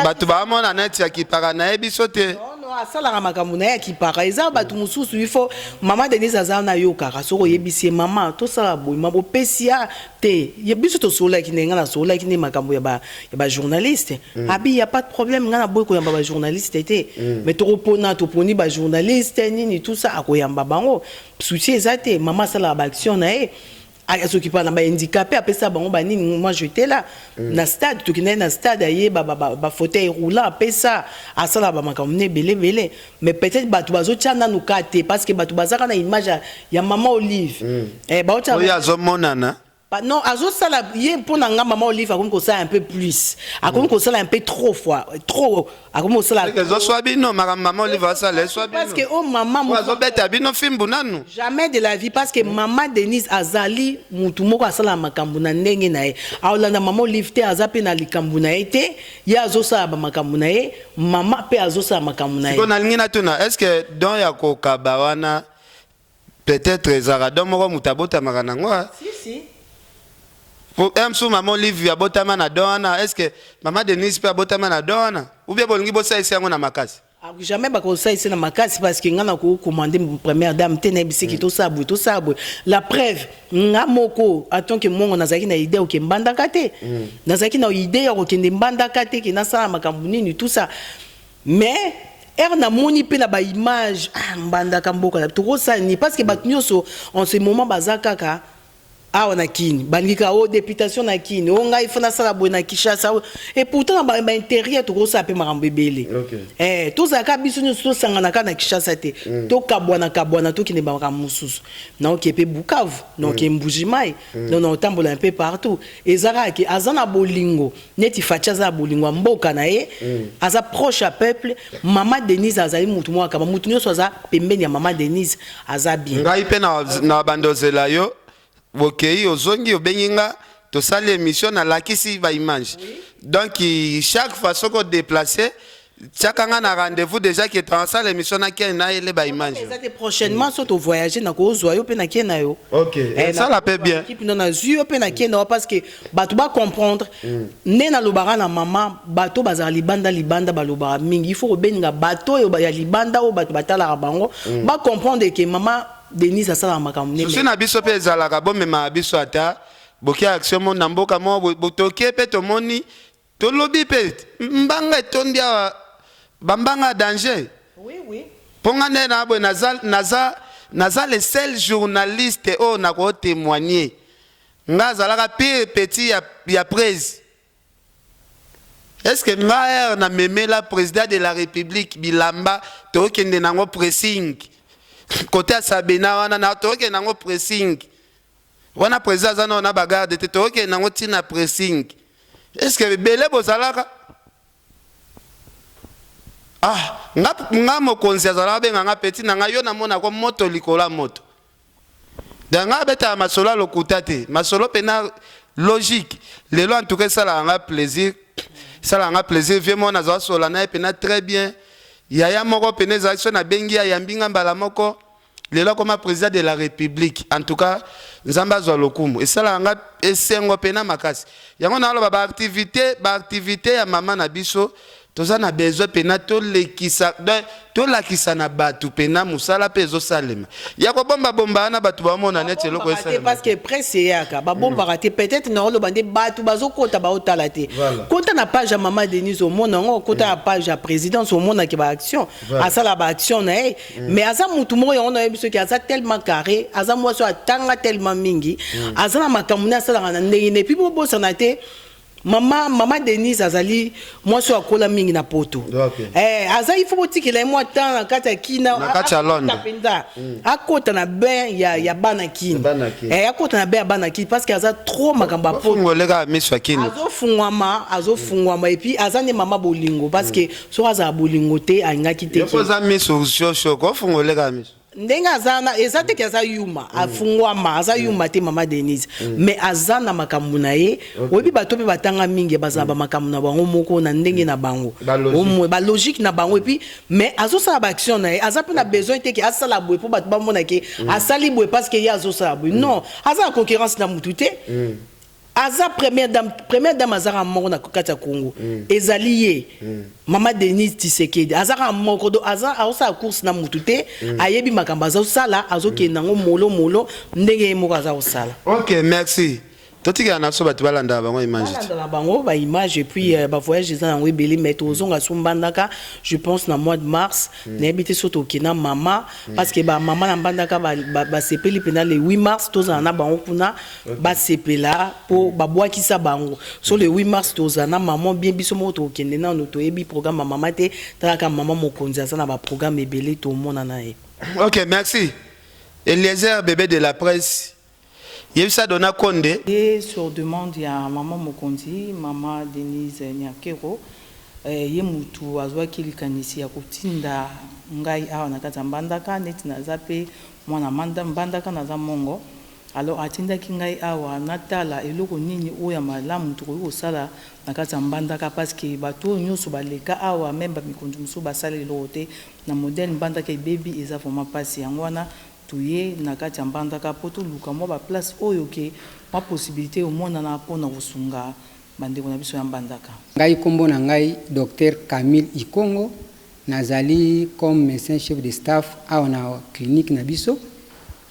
bato bamona net ya kipaka na yebiso te asala makambo na ya kipaka eza bato mususu il faut maman Denise aza na yokaka soko yebisi maman to sala boy mabo pesia te yebiso to sola ki nenga na sola ki ne makambo ya ba journaliste abi y a pas de problème ngana boy ko yamba ba journaliste te mais to repona to poni ba journaliste nini tout ça akoyamba bango souci ezate maman sala ba action na e a s'occuper na ba handicapé après ça bango ba nini moi j'étais là na stade to kina na stade aye ba fauteuil roulant après ça a sala ba makambo ne belé mais peut-être ba to bazo tchana no kate parce que ba to bazaka na image ya maman Olive ba o tchana ya zo monana non azo sala ye pona nga maman Olive akomi ko sala un peu plus akomi ko sala un peu trop akomi ko sala que zo soit bino maman Olive sala soit bino parce que oh maman mo zo beta bino fimbu nanu jamais de la vie parce que maman Denise azali mutu moko asala makambo na ndenge na ye aolanda maman Olive te azape na likambo na ye te ya azo sala ba makambo na ye maman pe azo sala makambo na ye ko na lingina tuna est-ce que don ya ko kabawana peut-être ezara don moko mutabota makana ngwa si pour sou maman Olive ya botama na dona est-ce que maman Denise peut botama na dona ou bien bolingi bosa isi yango na makasi jamais ba ko sa isi na makasi parce que ngana ko commander première dame te na bisiki to sabwe la preuve nga moko en tant que mongo nazaki na idée ke mbanda kate nazaki na idée ya ko kende mbanda kate ke na sala makambu nini tout ça mais na moni pe na ba image mbanda kamboka to ko sa ni parce que bat nyoso en ce moment bazaka ka awa na kini balingika o députation na kini o ngai fona sala boye na Kinshasa et pourtant ba intérieur to kosa pe makambo ebele to zaka biso nyonso to sangana ka na Kinshasa te to kabwana to kine ba makambo mususu na oke pe Bukavu na oke Mbujimai na otambola un peu partout ezaka ki azana bolingo neti facha za bolingo mboka na ye aza proche à peuple. Mama Denise azali mutu mo akaba mutu nyonso aza pembeni ya Mama Denise aza bien ngai pe na bandozela yo bokei ozongi obenginga to sali émission na lakisi ba image donc chaque fois soko déplacer chaque nga na rendez-vous déjà qui est en salle émission na ken na ele ba image exactement prochainement so to voyager na ko zo yo pe na ken na yo ça la paie bien équipe na zo pe na ken parce que bato ba comprendre né na lobara na mama bato bazali libanda balobara mingi il faut benga bato yo ya libanda o bato batala bango ba comprendre que mama Denise asala makambo ne na biso pe ezalaka bo mema biso ata boki action mo na mboka mo botoke pe to moni to lobi pe mbanga etondia bambanga danger oui ponga ne na bo naza le seul journaliste o na ko témoigner nga zalaka pire petit ya presse. Est-ce que maire na memela président de la République bilamba to kende nango pressing côté à Sabina wana na toke nango pressing wana président zana na bagarde te toke nango tina pressing. Est-ce que belé bozalaka nga mokonzi azala benga nga petit na nga yo na mona ko moto likola moto danga beta masolo lokuta te masolo pena logique lelo en tout cas ça la nga plaisir vieux mon azo sola na pena très bien. Yaya moko peneza action na bengi ya yambinga mbala moko lelo comme président de la République en tout cas nzamba zo lokumu esala nga esengo pena makasi yango na lo ba activité ya mama na biso toza na besoin pena to lakisa na batu pena musala pezo salema ya ko bomba na batu ba mona net eloko esala parce que presse yaka ba bomba raté peut-être na lo bande batu bazo kota ba otala te kota na page ya Mama Denise au mona ngo kota na page ya présidence au mona ki ba action asala ba action na mais aza mutu mo yo na biso ki aza tellement carré aza mo so atanga tellement mingi aza na makamuna asala na ndenge ne puis bo sana te Mama Denise azali moi so akola mingi na poto aza il faut botikela moi temps na kata kina na kata Londres akota na ben ya bana kina akota na ben ya bana kina parce que aza trop makamba poto ngolega miswa kina azo fungwama et puis aza ne mama bolingo parce que so aza bolingo te angaki te ko za miso shosho ko fungolega miso ndenga azana ezate ke aza yuma afungwama aza yuma te Mama Denise mais azana makambo na ye obi bato pe batanga mingi bazaba makambo na bango moko na ndenge na bango ba logique na bango et puis mais azo sala ba action na ye aza pe na besoin te ke asala boye po bato ba mona ke asali boye parce que ya azo sala boye non aza concurrence na mutu te aza première dame azara moko na kati ya Congo ezali ye Mama Denise Tshisekedi azara moko do aza aosa course na mutu te ayebi makambo aza osala azokenda ngo molo ndenge moko aza osala. OK, merci. Totika na so batu balanda bango image. Balanda bango ba image et puis ba voyage za ngo ebeli mettre ozonga sumbandaka je pense na mois de mars na habité soto kina mama parce que ba mama na mbandaka ba sepeli pena le 8 mars toza na bango kuna ba sepela po ba bwakisa bango so le 8 mars toza na maman bien biso moto kende na noto ebi programme mama te taka mama mokonzi za na ba programme ebeli to mona na e. OK, merci. Eliezer bébé de la presse. Yebisa dona konde et sur demande ya Mama Mokonzi Mama Denise Nyakero ye mutu azwa kilikanisi ya kotinda ngai awa na kata mbandaka neti na zape mwana mbandaka na za mongo alors atinda ki ngai awa natala eloko nini oya malamu to ko sala na kata mbandaka parce que bato nyonso baleka awa memba mikonzi musu basala eloko te na modèle mbandaka baby eza vraiment passé yango wana tuye na kati ya mbandaka poto luka mo ba place oyo ke ma possibilité au monde na pona kusunga bandeko na biso ya mbandaka. Ngai kombo na ngai Dr Camille Ikongo nazali comme médecin chef de staff à na clinique na biso.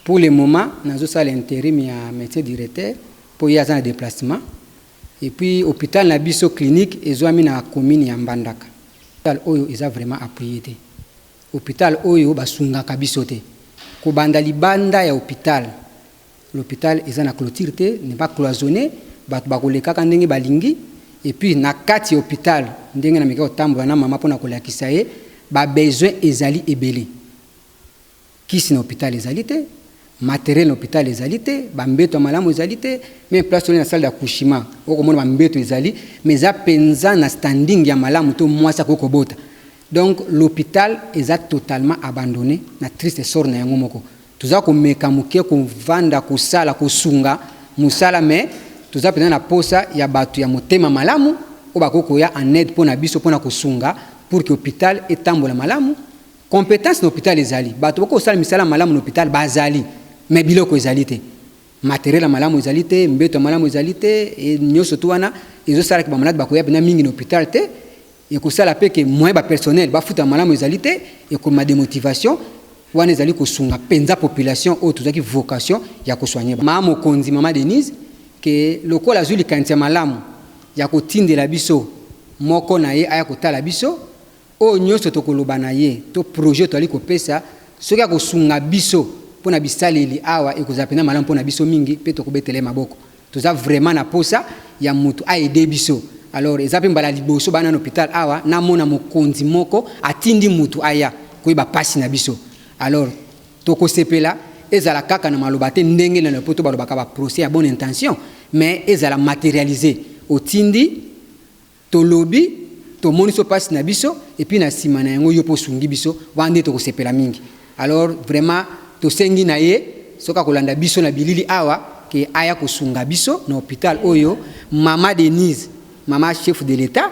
Pour le moment nazo sala intérim ya médecin directeur pour y avoir un déplacement et puis hôpital na biso clinique ezwami na commune ya mbandaka. Hôpital oyo eza vraiment appuyé te. Hôpital oyo basunga ka biso te. Kubanda libanda ya hôpital l'hôpital eza na clôture te n'est pas cloisonné bato bakolekaka ndenge balingi et puis na kati ya hôpital ndenge na meka kotambola na mama mpona kolakisa ye babesoin ezali ebele kisi na hôpital ezali te matériel na hôpital ezali te bambeto ya malamu ezali te même place na salle d'accouchement okomona bambeto ezali mais eza mpenza na standing ya malamu to mwasi akoki kobota donc l'hôpital eza totalement abandonné na triste sort na yango moko toza komeka moke kovanda kosala kosunga mosala mais toza mpenza na posa ya bato ya motema malamu oyo bakoki koya en aide mpona biso mpona kosunga pour que hôpital etambola malamu compétence na hôpital ezali bato bakoki kosala misala malamu na hôpital bazali mais biloko ezali te matériel ya malamu ezali te mbeto ya malamu ezali te nyonso to wana ezosalaki bamalade bakoya mpena mingi na hôpital te ekosala mpe ke moyen bapersonnel bafuta malamu ezali te ekoma démotivation wana ezali kosunga mpenza population oyo tozwaki vocation ya kosoigne mama mokonzi mama Denise ke lokola azwi likanisi ya malamu ya kotindela biso moko na ye aya kotala biso oyo nyonso tokoloba na ye to projet toali kopesa soki ya kosunga biso mpona bisaleli awa ekozala mpena malamu mpona biso mingi mpe tokobetele maboko toza vraiment na posa ya motu aide biso alors eza mpe mbala liboso bana na hôpital awa namona mokonzi moko atindi mutu aya koyeba pasi na biso alors tokosepela ezala kaka na maloba te ndenge na lopoto balobaka baprocès ya bonne intention mais ezala matérialisé otindi tolobi tomoni so pasi na biso et puis na nsima na yango yo mpo osungi biso wana nde tokosepela mingi alors vraiment tosengi na ye soki akolanda biso na bilili awa ke aya kosunga biso na hôpital oyo mama Denise mama chef de l'état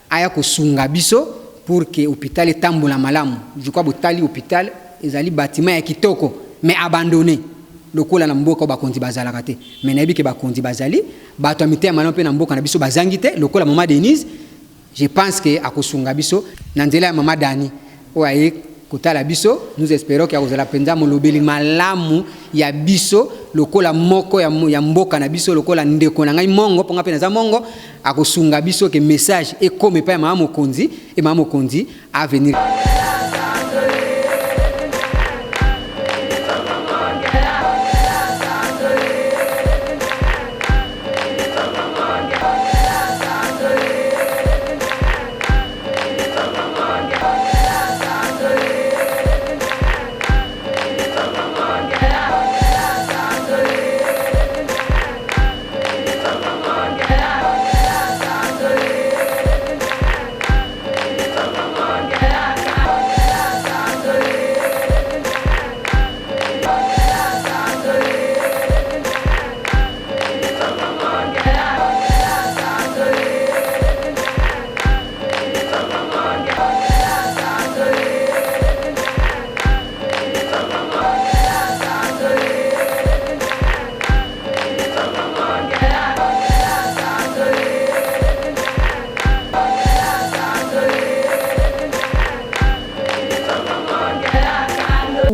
aya kosunga biso pour que hôpital etambola malamu je crois botali hôpital ezali bâtiment ya kitoko mais abandonné lokola na mboka bakonzi bazalaka te mais nayebi ke bakonzi bazali bato ya mitema malamu mpe na mboka na biso bazangi te lokola mama Denise je pense que akosunga biso na nzela ya mama Dani oyo aye kotala biso nous espérons que akozala mpenza molobeli malamu ya biso lokola moko ya mboka na biso lokola ndeko na ngai mongo mponga mpe naza mongo akosunga biso ke message ekome epai ya mama mokonzi e mama mokonzi avenir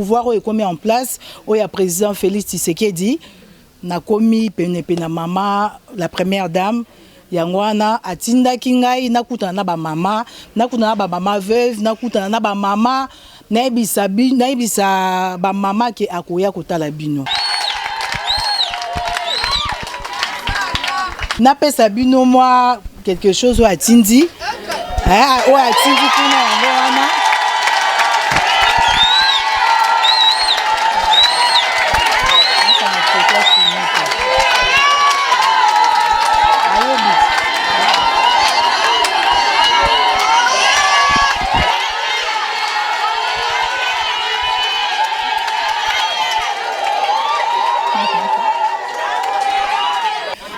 pouvoir est mis en place où il y a président Félix Tshisekedi na komi pene mama la première dame yangwana atinda kingai nakutana na ba mama veuve nakutana na ba mama naibisa ba mama ke akoya kotala bino na pesa bino moi quelque chose ou atindi o atindi kuna yangwana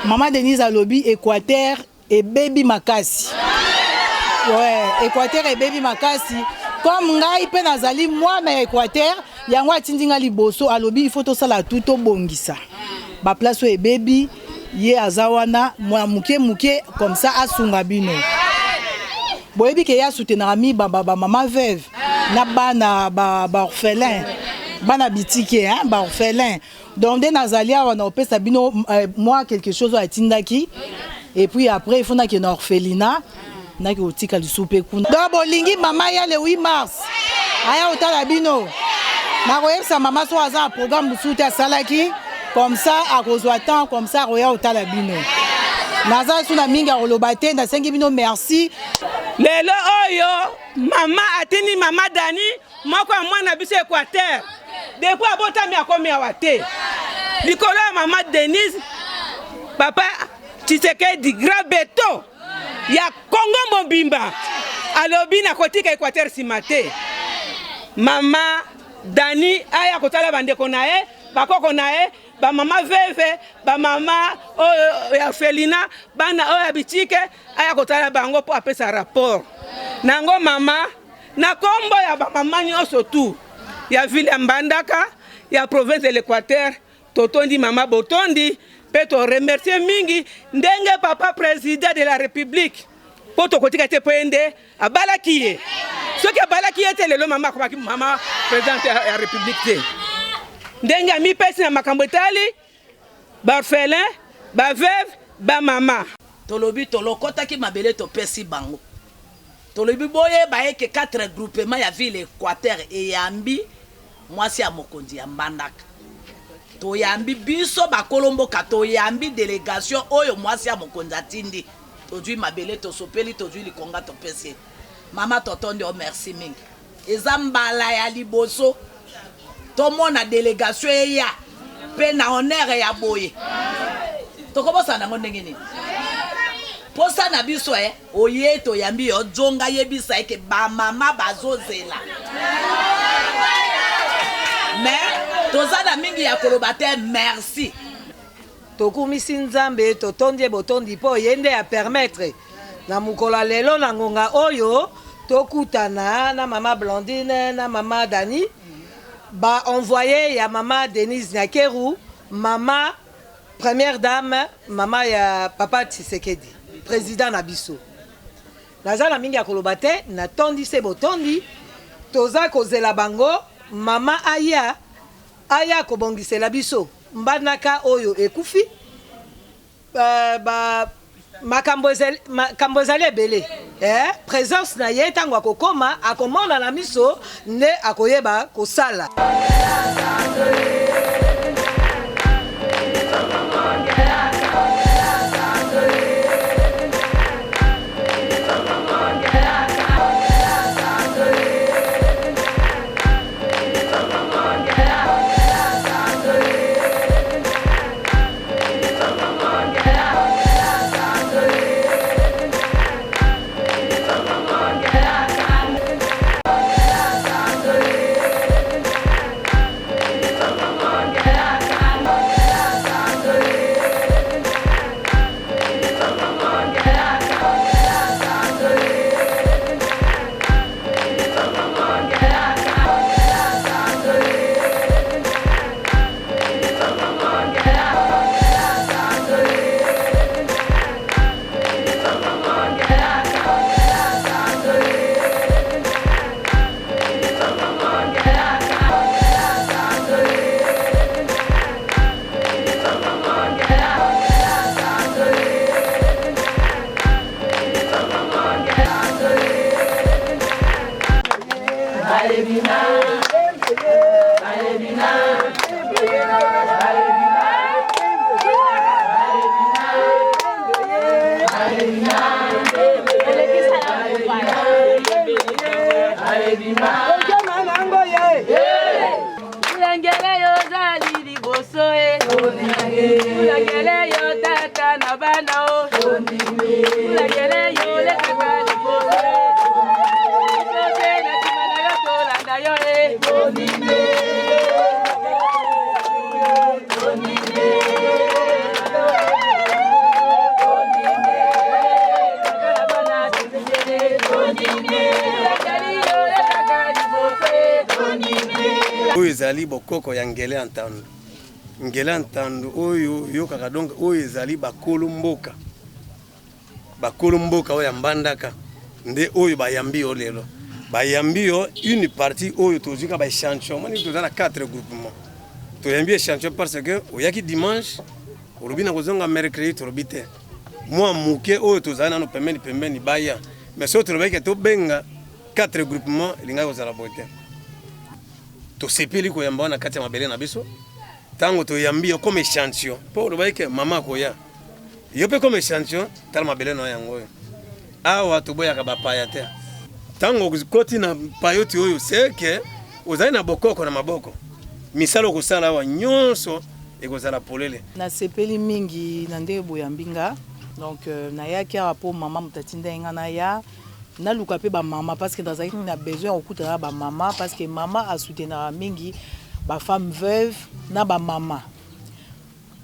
Maman Denise alobi Équateur et baby makasi. Ouais, Équateur et baby makasi. Comme ngai pe nazali moi na Équateur, yango atindinga liboso alobi il faut to sala tout to bongisa. Ba place et baby ye azawana moi muke comme ça asunga bino. Boyebi ke ya soutenir mi ba maman veuve na ba orphelin. Bana bitike hein ba orphelin. Donc des nazalia on a opé bino moi quelque chose à tindaki et puis après il faut na que na orphelinat na que otika li soupe kuna. Donc bolingi mama ya le 8 mars. Aya otala bino. Na koyebisa mama so aza programme musuti asalaki comme ça akozwa temps comme ça roya otala bino naza suna mingi akoloba te nasengi bino merci lelo oyo mama atini mama Dani moko ya mwana biso Équateur depuis abotami akomi awa te likolo ya mama Denise papa Tshisekedi grand beto ya Congo mobimba alobi na kotika Équateur nsima te mama Dani aya kotala bandeko na ye bakoko na ye bamama veve bamama oyo ya Felina bana oyo ya bitike aya kotala bango mpo apesa rapport nango mama na kombo ya bamama nyonso tu ya ville ya Mbandaka ya province de l'Équateur totondi mama botondi pe to remercier mingi ndenge papa président de la République po to kotika te pende abalaki ye soki abalaki ye te lelo mama akomaki mama président ya République te ndenge ami pesi na makambo etali barfelin baveve bamama tolobi tolokotaki mabele topesi bango tolobi boye bayeke 4 groupement ya ville Équateur eyambi mwasi ya mokonzi ya Mbandaka toyambi biso bakolomboka toyambi délégation oyo mwasi ya mokonzi atindi tozwi mabele tosopeli tozwi likonga topesi mama totondi o merci mingi eza mbala ya liboso tomona délégation eya pe na honneur ya boye tokobosa nango ndenge nini posa na biso oye toyambi yo jonga yebisa eke bamama bazozela mais tozana mingi ya koloba te merci tokumisi nzambe totondi botondi po yende ya permettre na mukola lelo na ngonga oyo tokutana na mama Blandine na mama Dani ba envoyé ya mama Denise Nyakeru mama première dame mama ya papa Tshisekedi président na biso nazala mingi ya koloba te na tondi se botondi toza kozela bango mama aya kobongisela biso Mbandaka oyo ekufi makambo ezali ebele présence na ye ntango akokoma akomona na miso nde akoyeba kosala ezali bokoko ya ngele antandu oyo yokaka donc oyo ezali bakolo mboka oyo ya Mbandaka nde oyo bayambi yo lelo bayambi yo une partie oyo tozwika ba échantillon moni tozana 4 groupements toyambi échantillon parce que oyaki dimanche olobi na kozonga mercredi tolobi te mwa muke oyo tozana no pembeni baya mais so tolobaki to benga 4 groupements linga kozala bote to sepeli ko yamba na kati ya mabele na biso tango toyambi comme échantillon pour le que maman koya yo pe comme échantillon tellement belé no yango awa toboyaka bapaya te tango koti na payoti oyo c'est que ozali na bokoko na maboko misalo kosala awa nyonso ekozala polele nasepeli mingi na nde boyambinga donc nayaki awa mpo mama motati ndenga naya naluka mpe bamama parce que nazalaki na besoin okutana bamama parce que mama asoutenaka mingi bafemme veuve na bamama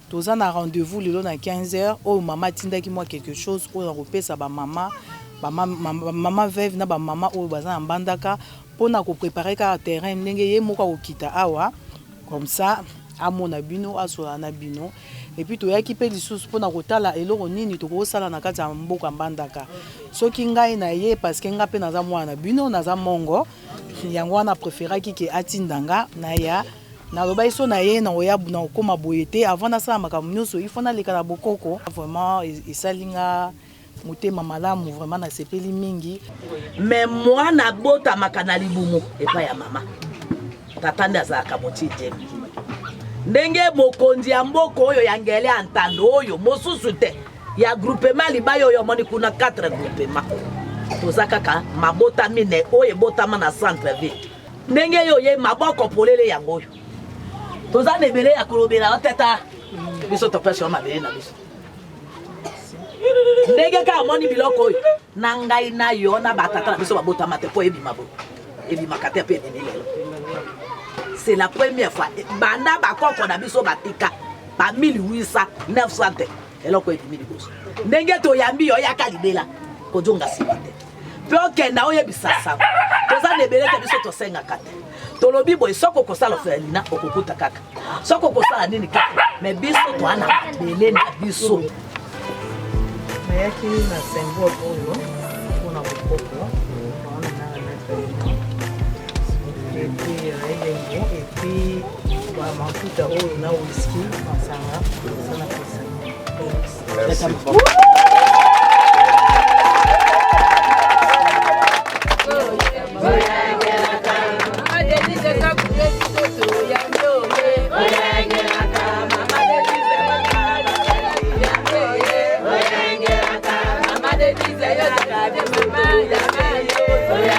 toza na rendez-vous lelo na 15h oyo mama atindaki mwa quelque chose oyo nakopesa bamama mama veuve na bamama oyo baza na mbandaka mpona koprépare kaka terrain ndenge ye moko akokita awa comme ça amona bino asola na bino et puis toyaki mpe lisusu mpona kotala eloko nini tokosala na kati ya mboka mbandaka soki ngai na ye parce que nga mpe naza mwana bino naza mongo yango wana préféraki ke atindanga naya nalobaki so na ye na oya na okoma boye te avant nasala makambo nyonso il faut naleka na bokoko vraiment esalinga motema malamu vraiment nasepeli mingi mais mwana botamaka na libumu epai ya mama tata nde azalaka moti jemi ndenge mokonzi ya mboka oyo ya ngele ya ntando oyo mosusu te ya groupement libaya oyo omoni kuna 4 groupement toza kaka mabota mine oyo ebotama na centre ville ndenge yo ye maboko polele yango oyo toza na ebele ya kolobela oteta biso topesi yo mabele na biso ndenge ka omoni biloko oyo na ngai na yo na batata na biso babotama te mpo ebima boye ebimaka te mpe ebimi lelo c'est la première fois banda bakoko na biso batika ba 1800 900 te eloko ebimi liboso ndenge toyambi yo yaka libela kojonga nsima te mpe okenda oyebisa sango toza na ebele te biso tosengaka te tolobi boye soko kosala ofelina okokuta kaka soko kosala nini kaka me biso toana mabele na biso nayaki na symbole oyo mpona bokoko et puis elengo et puis mafuta oyo na whisky masanga eza na pesa Yeah.